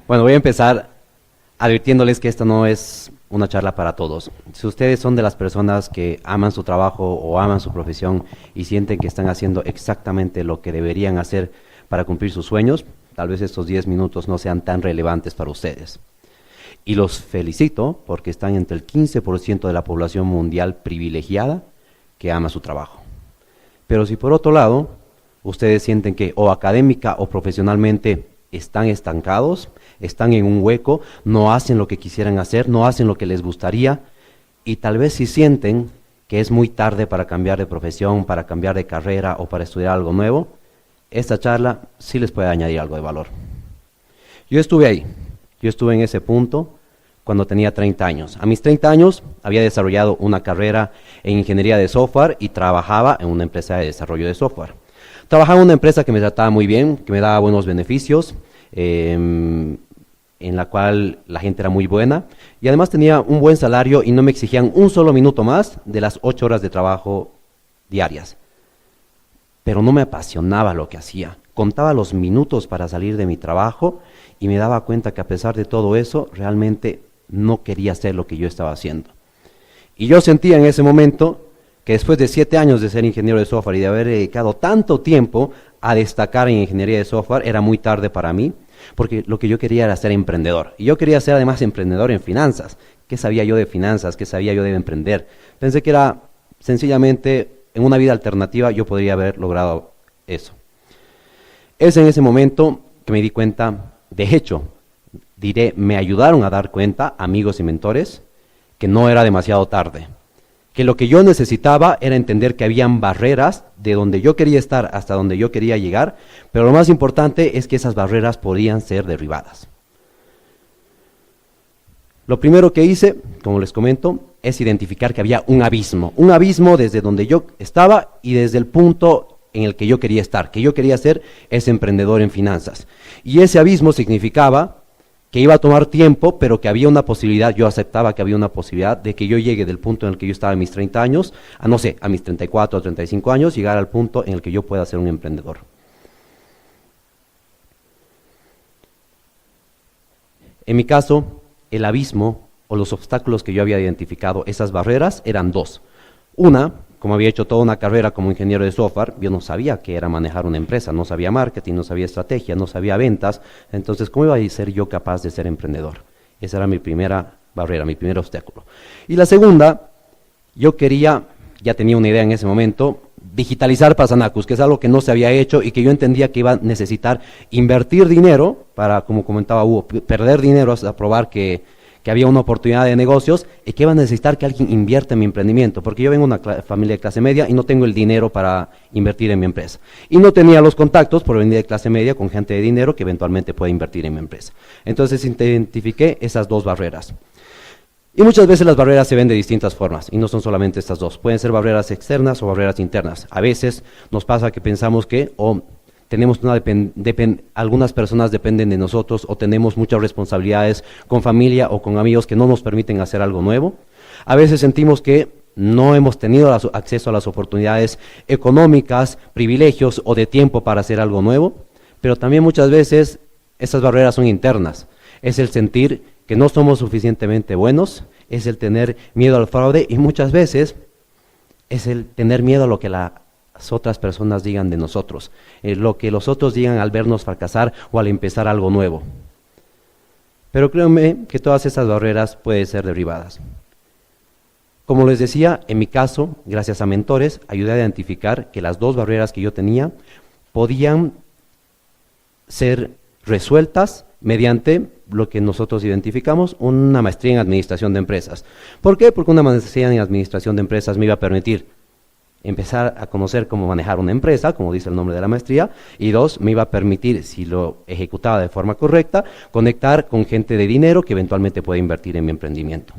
Bueno, voy a empezar advirtiéndoles que esta no es una charla para todos. Si ustedes son de las personas que aman su trabajo o aman su profesión y sienten que están haciendo exactamente lo que deberían hacer para cumplir sus sueños, tal vez estos 10 minutos no sean tan relevantes para ustedes. Y los felicito porque están entre el 15% de la población mundial privilegiada que ama su trabajo. Pero si por otro lado, ustedes sienten que o académica o profesionalmente están estancados, están en un hueco, no hacen lo que quisieran hacer, no hacen lo que les gustaría, y tal vez si sienten que es muy tarde para cambiar de profesión, para cambiar de carrera o para estudiar algo nuevo, esta charla sí les puede añadir algo de valor. Yo estuve ahí, yo estuve en ese punto cuando tenía 30 años. A mis 30 años había desarrollado una carrera en ingeniería de software y trabajaba en una empresa de desarrollo de software. Trabajaba en una empresa que me trataba muy bien, que me daba buenos beneficios, en la cual la gente era muy buena y además tenía un buen salario y no me exigían un solo minuto más de las 8 horas de trabajo diarias. Pero no me apasionaba lo que hacía. Contaba los minutos para salir de mi trabajo y me daba cuenta que a pesar de todo eso, realmente no quería hacer lo que yo estaba haciendo. Y yo sentía en ese momento que después de 7 años de ser ingeniero de software y de haber dedicado tanto tiempo a destacar en ingeniería de software, era muy tarde para mí, porque lo que yo quería era ser emprendedor. Y yo quería ser además emprendedor en finanzas. ¿Qué sabía yo de finanzas? ¿Qué sabía yo de emprender? Pensé que era sencillamente, en una vida alternativa, yo podría haber logrado eso. Es en ese momento que me di cuenta, de hecho, diré, me ayudaron a dar cuenta, amigos y mentores, que no era demasiado tarde. Que lo que yo necesitaba era entender que habían barreras de donde yo quería estar hasta donde yo quería llegar, pero lo más importante es que esas barreras podían ser derribadas. Lo primero que hice, como les comento, es identificar que había un abismo desde donde yo estaba y desde el punto en el que yo quería estar, que yo quería ser ese emprendedor en finanzas. Y ese abismo significaba que iba a tomar tiempo, pero que había una posibilidad, yo aceptaba que había una posibilidad de que yo llegue del punto en el que yo estaba a mis 30 años, a no sé, a mis 34 o 35 años, llegar al punto en el que yo pueda ser un emprendedor. En mi caso, el abismo o los obstáculos que yo había identificado, esas barreras, eran dos. Una, como había hecho toda una carrera como ingeniero de software, yo no sabía qué era manejar una empresa, no sabía marketing, no sabía estrategia, no sabía ventas, entonces ¿cómo iba a ser yo capaz de ser emprendedor? Esa era mi primera barrera, mi primer obstáculo. Y la segunda, yo quería, ya tenía una idea en ese momento, digitalizar Pasanacus, que es algo que no se había hecho y que yo entendía que iba a necesitar invertir dinero para, como comentaba Hugo, perder dinero hasta probar que había una oportunidad de negocios y que iba a necesitar que alguien invierta en mi emprendimiento, porque yo vengo de una familia de clase media y no tengo el dinero para invertir en mi empresa. Y no tenía los contactos por venir de clase media con gente de dinero que eventualmente puede invertir en mi empresa. Entonces identifiqué esas dos barreras. Y muchas veces las barreras se ven de distintas formas, y no son solamente estas dos. Pueden ser barreras externas o barreras internas. A veces nos pasa que pensamos que tenemos algunas personas dependen de nosotros o tenemos muchas responsabilidades con familia o con amigos que no nos permiten hacer algo nuevo. A veces sentimos que no hemos tenido acceso a las oportunidades económicas, privilegios o de tiempo para hacer algo nuevo, pero también muchas veces esas barreras son internas. Es el sentir que no somos suficientemente buenos, es el tener miedo al fraude y muchas veces es el tener miedo a lo que las otras personas digan de nosotros, lo que los otros digan al vernos fracasar o al empezar algo nuevo. Pero créanme que todas esas barreras pueden ser derribadas. Como les decía, en mi caso, gracias a mentores, ayudé a identificar que las dos barreras que yo tenía podían ser resueltas mediante lo que nosotros identificamos, una maestría en administración de empresas. ¿Por qué? Porque una maestría en administración de empresas me iba a permitir empezar a conocer cómo manejar una empresa, como dice el nombre de la maestría, y dos, me iba a permitir, si lo ejecutaba de forma correcta, conectar con gente de dinero que eventualmente puede invertir en mi emprendimiento.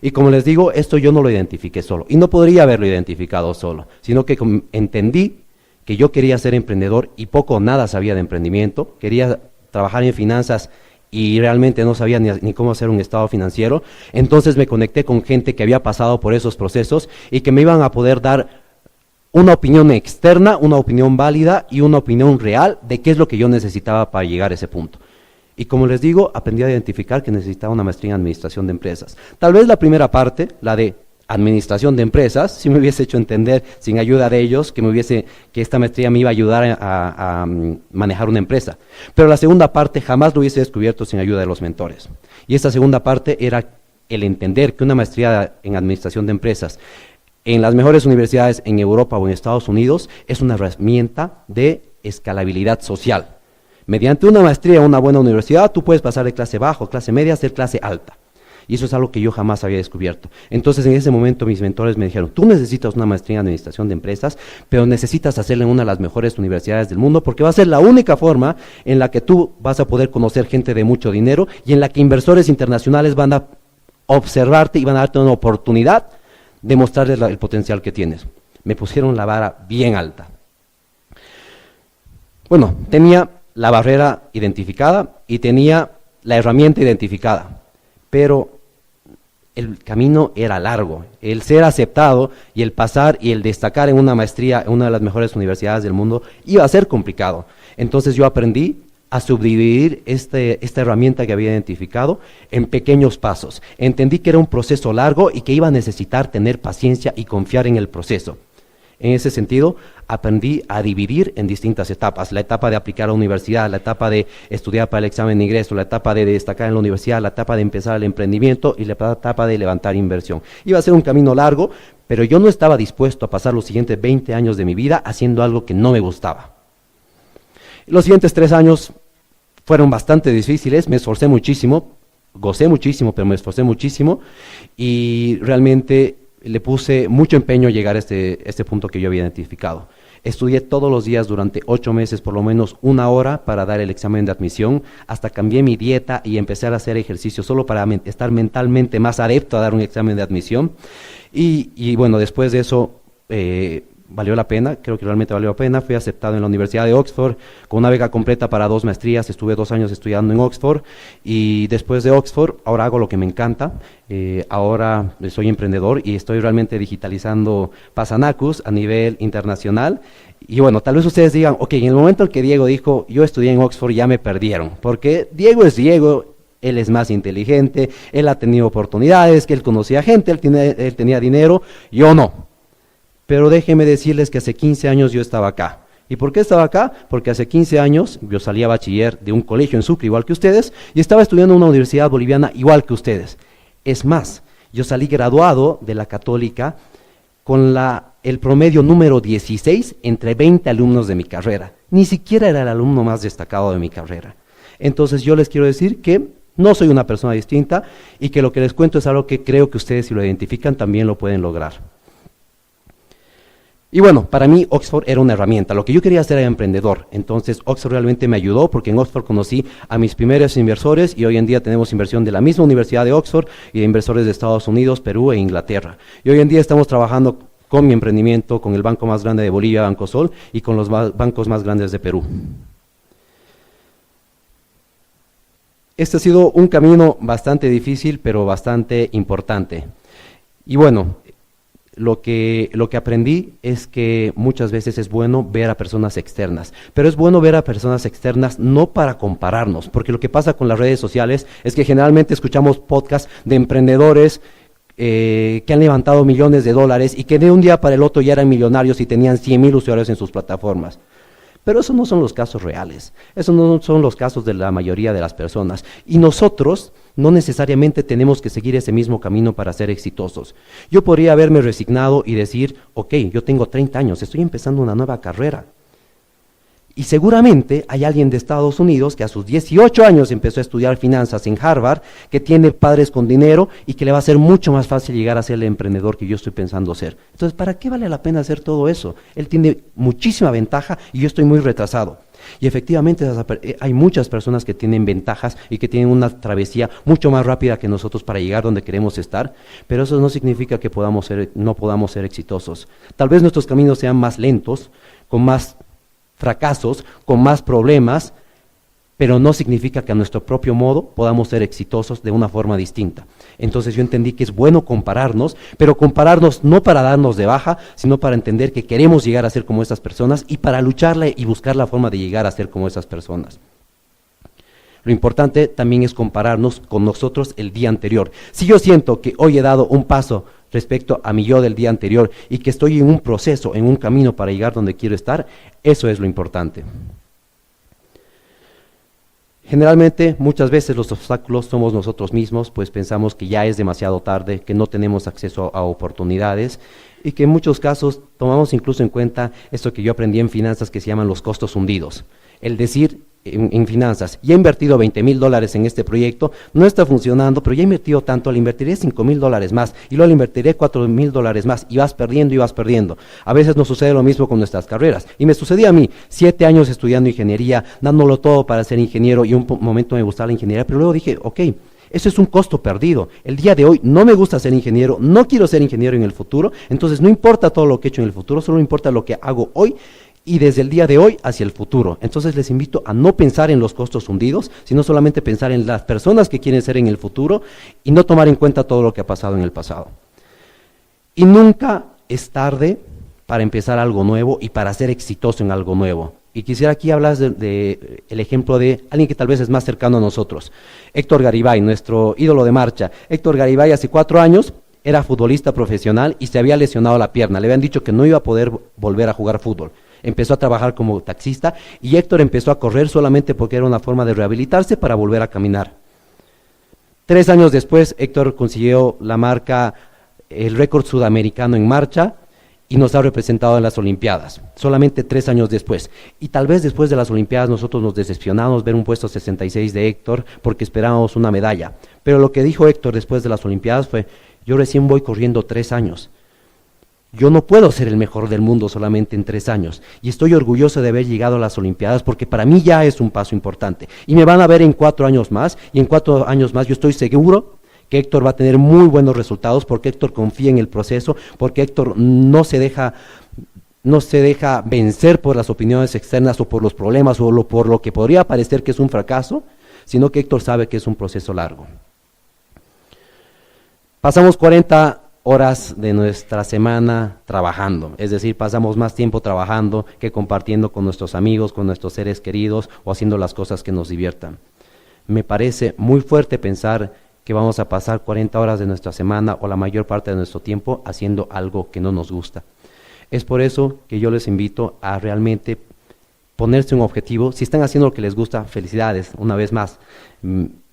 Y como les digo, esto yo no lo identifiqué solo, y no podría haberlo identificado solo, sino que entendí que yo quería ser emprendedor y poco o nada sabía de emprendimiento, quería trabajar en finanzas y realmente no sabía ni cómo hacer un estado financiero. Entonces me conecté con gente que había pasado por esos procesos y que me iban a poder dar una opinión externa, una opinión válida y una opinión real de qué es lo que yo necesitaba para llegar a ese punto. Y como les digo, aprendí a identificar que necesitaba una maestría en administración de empresas. Tal vez la primera parte, la de administración de empresas, si me hubiese hecho entender sin ayuda de ellos que esta maestría me iba a ayudar a manejar una empresa. Pero la segunda parte jamás lo hubiese descubierto sin ayuda de los mentores. Y esta segunda parte era el entender que una maestría en administración de empresas en las mejores universidades en Europa o en Estados Unidos es una herramienta de escalabilidad social. Mediante una maestría en una buena universidad, tú puedes pasar de clase baja, clase media, a ser clase alta. Y eso es algo que yo jamás había descubierto. Entonces, en ese momento, mis mentores me dijeron, tú necesitas una maestría en administración de empresas, pero necesitas hacerla en una de las mejores universidades del mundo, porque va a ser la única forma en la que tú vas a poder conocer gente de mucho dinero y en la que inversores internacionales van a observarte y van a darte una oportunidad de mostrarles el potencial que tienes. Me pusieron la vara bien alta. Bueno, tenía la barrera identificada y tenía la herramienta identificada, pero el camino era largo. El ser aceptado y el pasar y el destacar en una maestría en una de las mejores universidades del mundo iba a ser complicado. Entonces yo aprendí a subdividir esta herramienta que había identificado en pequeños pasos. Entendí que era un proceso largo y que iba a necesitar tener paciencia y confiar en el proceso. En ese sentido, aprendí a dividir en distintas etapas. La etapa de aplicar a la universidad, la etapa de estudiar para el examen de ingreso, la etapa de destacar en la universidad, la etapa de empezar el emprendimiento y la etapa de levantar inversión. Iba a ser un camino largo, pero yo no estaba dispuesto a pasar los siguientes 20 años de mi vida haciendo algo que no me gustaba. Los siguientes 3 años fueron bastante difíciles, me esforcé muchísimo, gocé muchísimo, pero me esforcé muchísimo y realmente le puse mucho empeño a llegar a este punto que yo había identificado. Estudié todos los días durante 8 meses, por lo menos 1 hora para dar el examen de admisión, hasta cambié mi dieta y empecé a hacer ejercicio solo para estar mentalmente más adepto a dar un examen de admisión. Y bueno, después de eso valió la pena, creo que realmente valió la pena. Fui aceptado en la Universidad de Oxford con una beca completa para 2 maestrías. Estuve 2 años estudiando en Oxford y después de Oxford ahora hago lo que me encanta. Ahora soy emprendedor y estoy realmente digitalizando Pasanacus a nivel internacional. Y bueno, tal vez ustedes digan, ok, en el momento en que Diego dijo, yo estudié en Oxford, ya me perdieron, porque Diego es Diego. Él es más inteligente, él ha tenido oportunidades, que él conocía gente, él tenía dinero, yo no. Pero déjenme decirles que hace 15 años yo estaba acá. ¿Y por qué estaba acá? Porque hace 15 años yo salí a bachiller de un colegio en Sucre igual que ustedes y estaba estudiando en una universidad boliviana igual que ustedes. Es más, yo salí graduado de la Católica con el promedio número 16 entre 20 alumnos de mi carrera. Ni siquiera era el alumno más destacado de mi carrera. Entonces yo les quiero decir que no soy una persona distinta y que lo que les cuento es algo que creo que ustedes, si lo identifican, también lo pueden lograr. Y bueno, para mí Oxford era una herramienta. Lo que yo quería hacer era emprendedor. Entonces Oxford realmente me ayudó porque en Oxford conocí a mis primeros inversores y hoy en día tenemos inversión de la misma Universidad de Oxford y de inversores de Estados Unidos, Perú e Inglaterra. Y hoy en día estamos trabajando con mi emprendimiento, con el banco más grande de Bolivia, Banco Sol, y con los bancos más grandes de Perú. Este ha sido un camino bastante difícil, pero bastante importante. Y bueno, lo que aprendí es que muchas veces es bueno ver a personas externas, pero es bueno ver a personas externas no para compararnos, porque lo que pasa con las redes sociales es que generalmente escuchamos podcasts de emprendedores que han levantado millones de dólares y que de un día para el otro ya eran millonarios y tenían 100,000 usuarios en sus plataformas. Pero esos no son los casos reales, esos no son los casos de la mayoría de las personas. Y nosotros no necesariamente tenemos que seguir ese mismo camino para ser exitosos. Yo podría haberme resignado y decir, ok, yo tengo 30 años, estoy empezando una nueva carrera. Y seguramente hay alguien de Estados Unidos que a sus 18 años empezó a estudiar finanzas en Harvard, que tiene padres con dinero y que le va a ser mucho más fácil llegar a ser el emprendedor que yo estoy pensando ser. Entonces, ¿para qué vale la pena hacer todo eso? Él tiene muchísima ventaja y yo estoy muy retrasado. Y efectivamente hay muchas personas que tienen ventajas y que tienen una travesía mucho más rápida que nosotros para llegar donde queremos estar, pero eso no significa que no podamos ser exitosos. Tal vez nuestros caminos sean más lentos, con más fracasos, con más problemas, pero no significa que a nuestro propio modo podamos ser exitosos de una forma distinta. Entonces yo entendí que es bueno compararnos, pero compararnos no para darnos de baja, sino para entender que queremos llegar a ser como esas personas y para lucharle y buscar la forma de llegar a ser como esas personas. Lo importante también es compararnos con nosotros el día anterior. Si yo siento que hoy he dado un paso respecto a mi yo del día anterior y que estoy en un proceso, en un camino para llegar donde quiero estar, eso es lo importante. Generalmente, muchas veces los obstáculos somos nosotros mismos, pues pensamos que ya es demasiado tarde, que no tenemos acceso a oportunidades y que en muchos casos tomamos incluso en cuenta esto que yo aprendí en finanzas que se llaman los costos hundidos. El decir en finanzas, ya he invertido $20,000 en este proyecto, no está funcionando, pero ya he invertido tanto, le invertiré $5,000 más y luego le invertiré $4,000 más y vas perdiendo y vas perdiendo. A veces nos sucede lo mismo con nuestras carreras y me sucedía a mí, 7 años estudiando ingeniería, dándolo todo para ser ingeniero y un momento me gustaba la ingeniería, pero luego dije, ok, eso es un costo perdido. El día de hoy no me gusta ser ingeniero, no quiero ser ingeniero en el futuro, entonces no importa todo lo que he hecho en el futuro, solo importa lo que hago hoy y desde el día de hoy hacia el futuro. Entonces les invito a no pensar en los costos hundidos, sino solamente pensar en las personas que quieren ser en el futuro y no tomar en cuenta todo lo que ha pasado en el pasado. Y nunca es tarde para empezar algo nuevo y para ser exitoso en algo nuevo. Y quisiera aquí hablar de el ejemplo de alguien que tal vez es más cercano a nosotros. Héctor Garibay, nuestro ídolo de marcha. Héctor Garibay hace 4 años era futbolista profesional y se había lesionado la pierna. Le habían dicho que no iba a poder volver a jugar fútbol. Empezó a trabajar como taxista y Héctor empezó a correr solamente porque era una forma de rehabilitarse para volver a caminar. 3 años después, Héctor consiguió la marca, el récord sudamericano en marcha y nos ha representado en las Olimpiadas, solamente 3 años después. Y tal vez después de las Olimpiadas nosotros nos decepcionamos ver un puesto 66 de Héctor porque esperábamos una medalla. Pero lo que dijo Héctor después de las Olimpiadas fue, yo recién voy corriendo 3 años. Yo no puedo ser el mejor del mundo solamente en 3 años y estoy orgulloso de haber llegado a las Olimpiadas porque para mí ya es un paso importante y me van a ver en 4 años más y en 4 años más yo estoy seguro que Héctor va a tener muy buenos resultados porque Héctor confía en el proceso, porque Héctor no se deja vencer por las opiniones externas o por los problemas o por lo que podría parecer que es un fracaso, sino que Héctor sabe que es un proceso largo. Pasamos 40 horas de nuestra semana trabajando, es decir, pasamos más tiempo trabajando que compartiendo con nuestros amigos, con nuestros seres queridos o haciendo las cosas que nos diviertan. Me parece muy fuerte pensar que vamos a pasar 40 horas de nuestra semana o la mayor parte de nuestro tiempo haciendo algo que no nos gusta. Es por eso que yo les invito a realmente ponerse un objetivo. Si están haciendo lo que les gusta, felicidades, una vez más.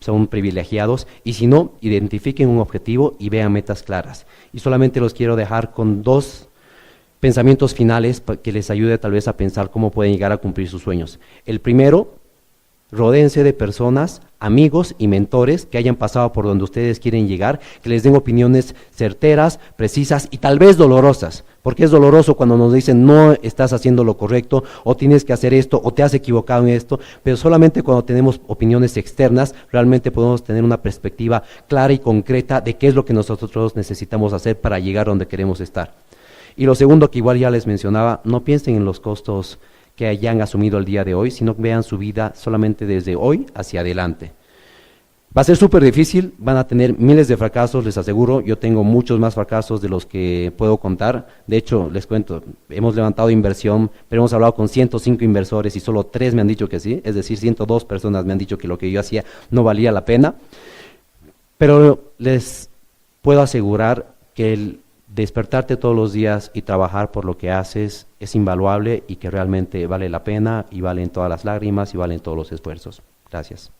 Son privilegiados y si no, identifiquen un objetivo y vean metas claras. Y solamente los quiero dejar con 2 pensamientos finales que les ayude tal vez a pensar cómo pueden llegar a cumplir sus sueños. El primero, rodéense de personas, amigos y mentores que hayan pasado por donde ustedes quieren llegar, que les den opiniones certeras, precisas y tal vez dolorosas, porque es doloroso cuando nos dicen no estás haciendo lo correcto, o tienes que hacer esto, o te has equivocado en esto, pero solamente cuando tenemos opiniones externas, realmente podemos tener una perspectiva clara y concreta de qué es lo que nosotros necesitamos hacer para llegar donde queremos estar. Y lo segundo que igual ya les mencionaba, no piensen en los costos que hayan asumido el día de hoy, sino que vean su vida solamente desde hoy hacia adelante. Va a ser súper difícil, van a tener miles de fracasos, les aseguro. Yo tengo muchos más fracasos de los que puedo contar. De hecho, les cuento, hemos levantado inversión, pero hemos hablado con 105 inversores y solo 3 me han dicho que sí, es decir, 102 personas me han dicho que lo que yo hacía no valía la pena. Pero les puedo asegurar que el despertarte todos los días y trabajar por lo que haces es invaluable y que realmente vale la pena y valen todas las lágrimas y valen todos los esfuerzos. Gracias.